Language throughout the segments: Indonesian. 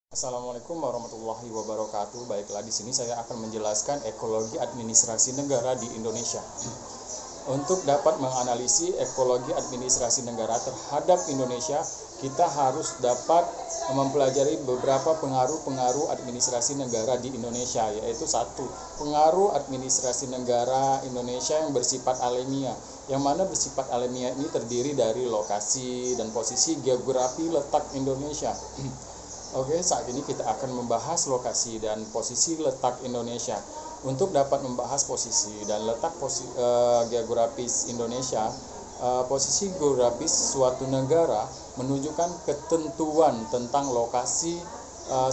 Assalamualaikum warahmatullahi wabarakatuh. Baiklah, di sini saya akan menjelaskan ekologi administrasi negara di Indonesia. Untuk dapat menganalisis ekologi administrasi negara terhadap Indonesia, kita harus dapat mempelajari beberapa pengaruh-pengaruh administrasi negara di Indonesia, yaitu satu, pengaruh administrasi negara Indonesia yang bersifat alamiah, yang mana bersifat alamiah ini terdiri dari lokasi dan posisi geografi letak Indonesia. Oke, saat ini kita akan membahas lokasi dan posisi letak Indonesia. Untuk dapat membahas posisi dan letak geografis Indonesia, posisi geografis suatu negara menunjukkan ketentuan tentang lokasi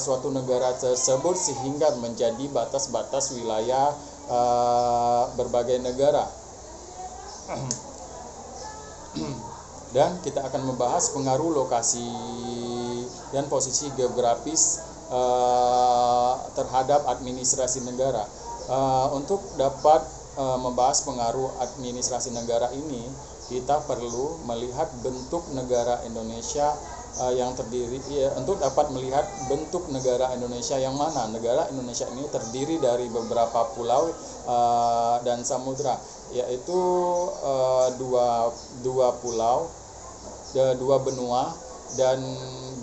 suatu negara tersebut sehingga menjadi batas-batas wilayah berbagai negara. Dan kita akan membahas pengaruh lokasi dan posisi geografis terhadap administrasi negara. Untuk dapat membahas pengaruh administrasi negara ini, kita perlu melihat bentuk negara Indonesia yang terdiri. Untuk dapat melihat bentuk negara Indonesia yang mana, negara Indonesia ini terdiri dari beberapa pulau dan samudra, yaitu dua pulau, dua benua dan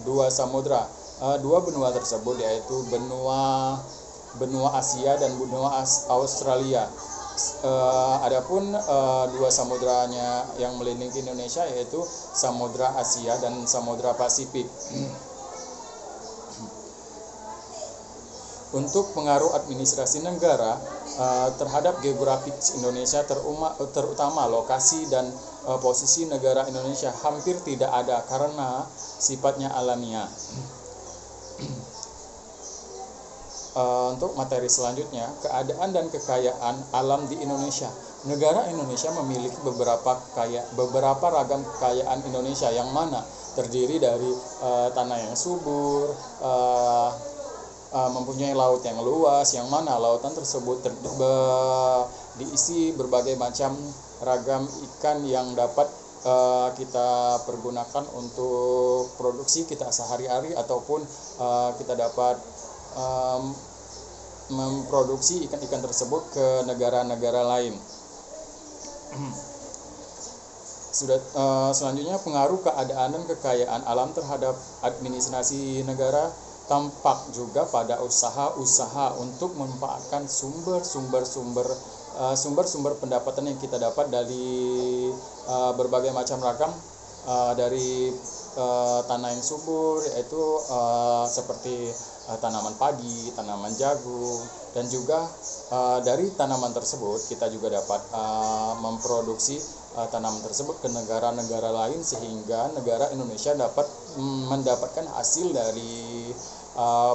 dua samudra. Dua benua tersebut yaitu benua Asia dan benua Australia. Adapun dua samudranya yang meliputi Indonesia yaitu Samudra Asia dan Samudra Pasifik. Untuk pengaruh administrasi negara terhadap geografis Indonesia, terutama lokasi dan posisi negara Indonesia, hampir tidak ada karena sifatnya alamiah. Untuk materi selanjutnya, keadaan dan kekayaan alam di Indonesia. Negara Indonesia memiliki beberapa ragam kekayaan Indonesia, yang mana terdiri dari tanah yang subur, mempunyai laut yang luas, yang mana lautan tersebut diisi berbagai macam ragam ikan yang dapat kita pergunakan untuk produksi kita sehari-hari, ataupun kita dapat memproduksi ikan-ikan tersebut ke negara-negara lain. Selanjutnya, pengaruh keadaan dan kekayaan alam terhadap administrasi negara tampak juga pada usaha-usaha untuk memanfaatkan sumber-sumber pendapatan yang kita dapat dari berbagai macam ragam dari tanah yang subur, yaitu seperti tanaman padi, tanaman jagung, dan juga dari tanaman tersebut kita juga dapat memproduksi tanaman tersebut ke negara-negara lain, sehingga negara Indonesia dapat mendapatkan hasil dari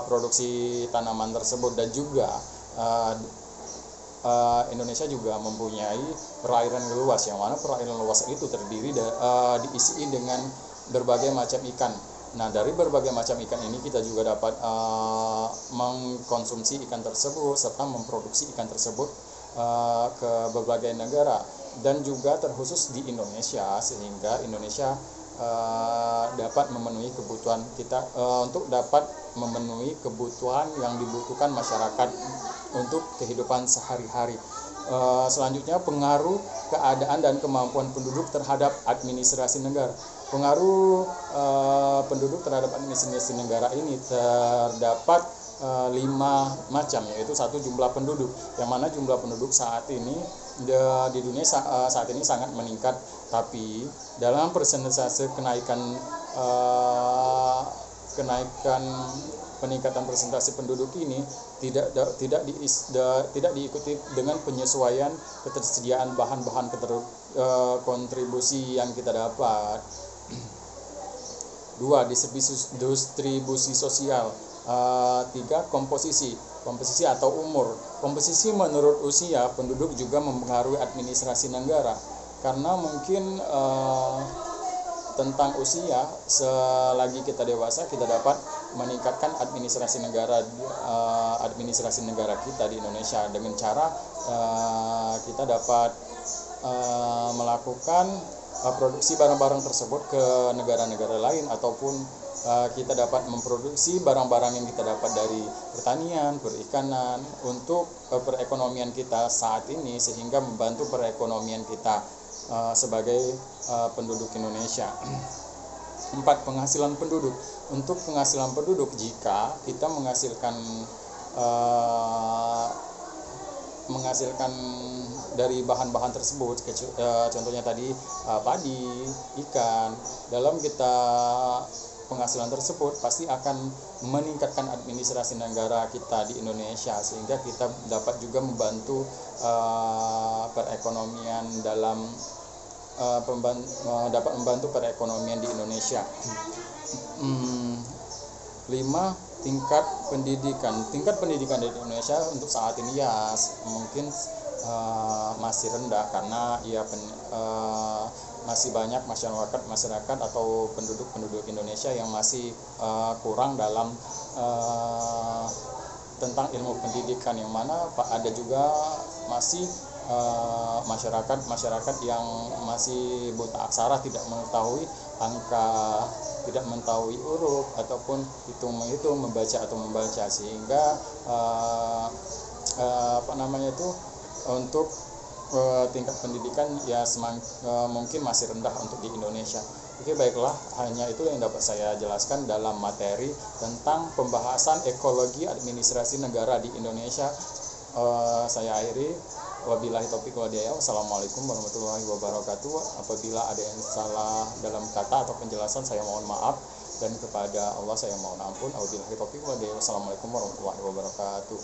produksi tanaman tersebut. Dan juga Indonesia juga mempunyai perairan luas, yang mana perairan luas itu terdiri diisi dengan berbagai macam ikan. Nah, dari berbagai macam ikan ini kita juga dapat mengkonsumsi ikan tersebut serta memproduksi ikan tersebut ke berbagai negara, dan juga terkhusus di Indonesia, sehingga Indonesia dapat memenuhi kebutuhan kita, untuk dapat memenuhi kebutuhan yang dibutuhkan masyarakat untuk kehidupan sehari-hari. Selanjutnya, pengaruh keadaan dan kemampuan penduduk terhadap administrasi negara. Pengaruh penduduk terhadap administrasi negara ini terdapat 5 macam, yaitu satu, jumlah penduduk, yang mana jumlah penduduk saat ini di dunia saat ini sangat meningkat, tapi dalam persentase peningkatan persentase penduduk ini tidak diikuti dengan penyesuaian ketersediaan bahan-bahan kontribusi yang kita dapat. 2. Distribusi sosial. 3. Komposisi atau umur. Komposisi menurut usia penduduk juga mempengaruhi administrasi negara, karena mungkin tentang usia, selagi kita dewasa kita dapat meningkatkan administrasi negara kita di Indonesia dengan cara kita dapat melakukan produksi barang-barang tersebut ke negara-negara lain, ataupun kita dapat memproduksi barang-barang yang kita dapat dari pertanian, perikanan untuk perekonomian kita saat ini, sehingga membantu perekonomian kita sebagai penduduk Indonesia. 4. Penghasilan penduduk. Untuk penghasilan penduduk, jika kita menghasilkan dari bahan-bahan tersebut, contohnya tadi padi, ikan, dalam kita penghasilan tersebut pasti akan meningkatkan administrasi negara kita di Indonesia, sehingga kita dapat juga membantu perekonomian dalam dapat membantu perekonomian di Indonesia. 5. Tingkat pendidikan. Tingkat pendidikan di Indonesia untuk saat ini ya mungkin masih rendah, karena ya masih banyak masyarakat atau penduduk Indonesia yang masih kurang dalam tentang ilmu pendidikan, yang mana ada juga masih masyarakat yang masih buta aksara, tidak mengetahui angka, tidak mengetahui huruf ataupun menghitung, membaca, sehingga untuk tingkat pendidikan ya mungkin masih rendah untuk di Indonesia. Oke, baiklah, hanya itu yang dapat saya jelaskan dalam materi tentang pembahasan ekologi administrasi negara di Indonesia. Saya akhiri. Wabillahi taufiq wal hidayah. Wassalamualaikum warahmatullahi wabarakatuh. Apabila ada yang salah dalam kata atau penjelasan, saya mohon maaf, dan kepada Allah saya mohon ampun. Wabillahi taufiq wal hidayah. Wassalamualaikum warahmatullahi wabarakatuh.